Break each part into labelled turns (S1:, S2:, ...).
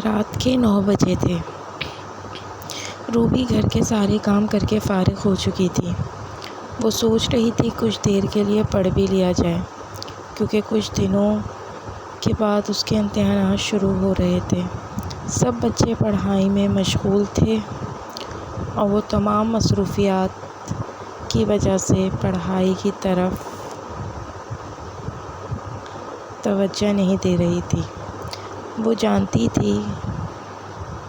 S1: رات کے 9 بجے تھے۔ روبی گھر کے سارے کام کر کے فارغ ہو چکی تھی۔ وہ سوچ رہی تھی کچھ دیر کے لیے پڑھ بھی لیا جائے، کیونکہ کچھ دنوں کے بعد اس کے امتحانات شروع ہو رہے تھے۔ سب بچے پڑھائی میں مشغول تھے اور وہ تمام مصروفیات کی وجہ سے پڑھائی کی طرف توجہ نہیں دے رہی تھی۔ وہ جانتی تھی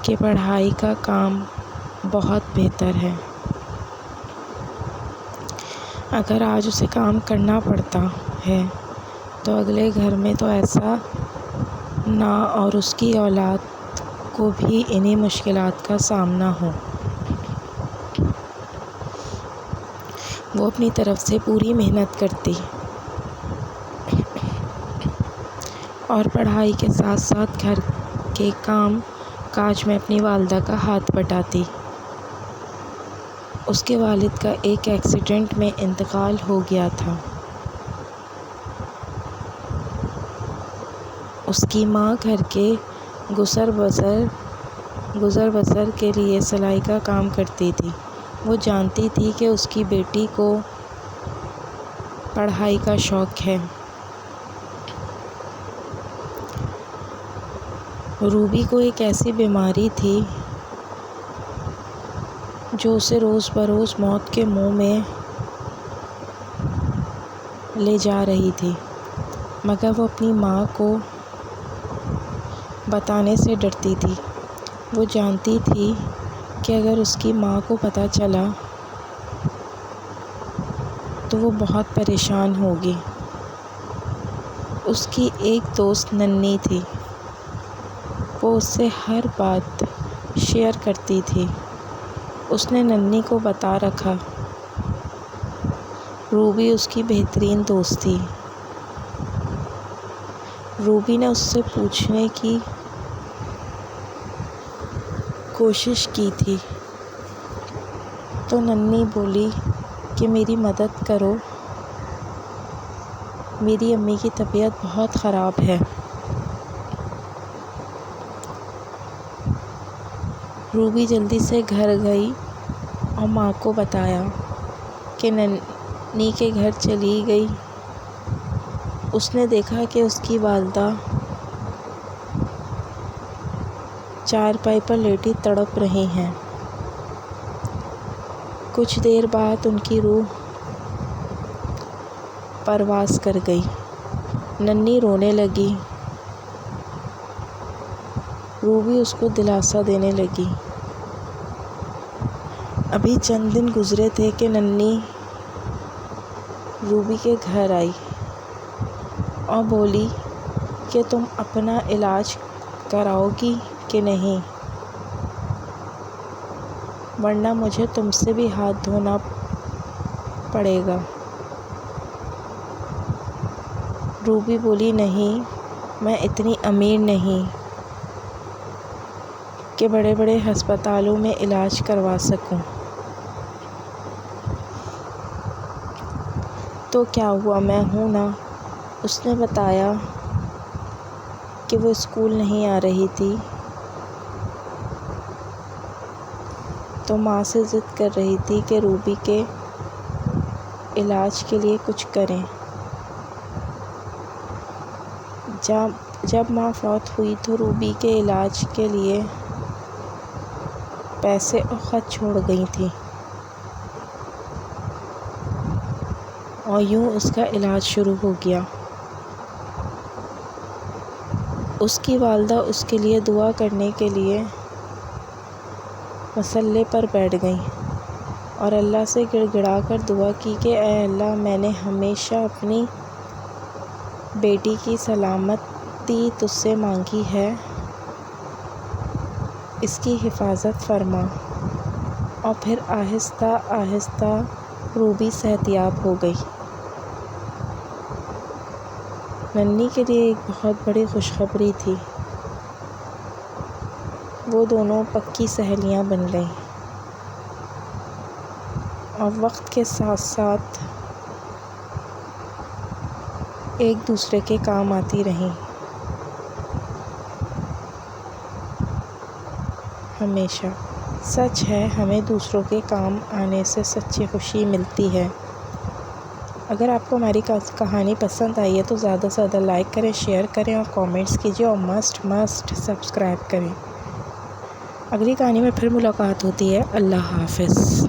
S1: کہ پڑھائی کا کام بہت بہتر ہے۔ اگر آج اسے کام کرنا پڑتا ہے تو اگلے گھر میں تو ایسا نہ اور اس کی اولاد کو بھی انہی مشکلات کا سامنا ہو۔ وہ اپنی طرف سے پوری محنت کرتی اور پڑھائی کے ساتھ ساتھ گھر کے کام کاج میں اپنی والدہ کا ہاتھ بٹاتی۔ اس کے والد کا ایک ایکسیڈنٹ میں انتقال ہو گیا تھا۔ اس کی ماں گھر کے گزر بسر کے لیے سلائی کا کام کرتی تھی۔ وہ جانتی تھی کہ اس کی بیٹی کو پڑھائی کا شوق ہے۔ روبی کو ایک ایسی بیماری تھی جو اسے روز بروز موت کے منہ میں لے جا رہی تھی، مگر وہ اپنی ماں کو بتانے سے ڈرتی تھی۔ وہ جانتی تھی کہ اگر اس کی ماں کو پتہ چلا تو وہ بہت پریشان ہوگی۔ اس کی ایک دوست ننھی تھی۔ وہ اس سے ہر بات شیئر کرتی تھی۔ اس نے ننھی کو بتا رکھا روبی اس کی بہترین دوست تھی۔ روبی نے اس سے پوچھنے کی کوشش کی تھی تو ننھی بولی کہ میری مدد کرو، میری امی کی طبیعت بہت خراب ہے۔ روبی جلدی سے گھر گئی اور ماں کو بتایا کہ ننھی کے گھر چلی گئی۔ اس نے دیکھا کہ اس کی والدہ چارپائی پر لیٹی تڑپ رہی ہیں۔ کچھ دیر بعد ان کی روح پرواز کر گئی۔ ننھی رونے لگی۔ روبی اس کو دلاسا دینے لگی۔ ابھی چند دن گزرے تھے کہ ننھی روبی کے گھر آئی اور بولی کہ تم اپنا علاج کراؤ گی کہ نہیں، ورنہ مجھے تم سے بھی ہاتھ دھونا پڑے گا۔ روبی بولی نہیں، میں اتنی امیر نہیں کہ بڑے بڑے ہسپتالوں میں علاج کروا سکوں۔ تو کیا ہوا، میں ہوں نا۔ اس نے بتایا کہ وہ اسکول نہیں آ رہی تھی تو ماں سے ضد کر رہی تھی کہ روبی کے علاج کے لیے کچھ کریں۔ جب ماں فوت ہوئی تو روبی کے علاج کے لیے پیسے اور خط چھوڑ گئی تھیں اور یوں اس کا علاج شروع ہو گیا۔ اس کی والدہ اس کے لیے دعا کرنے کے لیے مصلے پر بیٹھ گئیں اور اللہ سے گڑ گڑا کر دعا کی کہ اے اللہ، میں نے ہمیشہ اپنی بیٹی کی سلامتی تجھ سے مانگی ہے، اس کی حفاظت فرما۔ اور پھر آہستہ آہستہ روبی صحتیاب ہو گئی۔ ننھی کے لیے ایک بہت بڑی خوشخبری تھی۔ وہ دونوں پکی سہیلیاں بن گئیں اور وقت کے ساتھ ساتھ ایک دوسرے کے کام آتی رہیں۔ ہمیشہ۔ سچ ہے، ہمیں دوسروں کے کام آنے سے سچی خوشی ملتی ہے۔ اگر آپ کو ہماری کہانی پسند آئی ہے تو زیادہ سے زیادہ لائک کریں، شیئر کریں اور کامنٹس کیجیے، اور مسٹ سبسکرائب کریں۔ اگلی کہانی میں پھر ملاقات ہوتی ہے۔ اللہ حافظ۔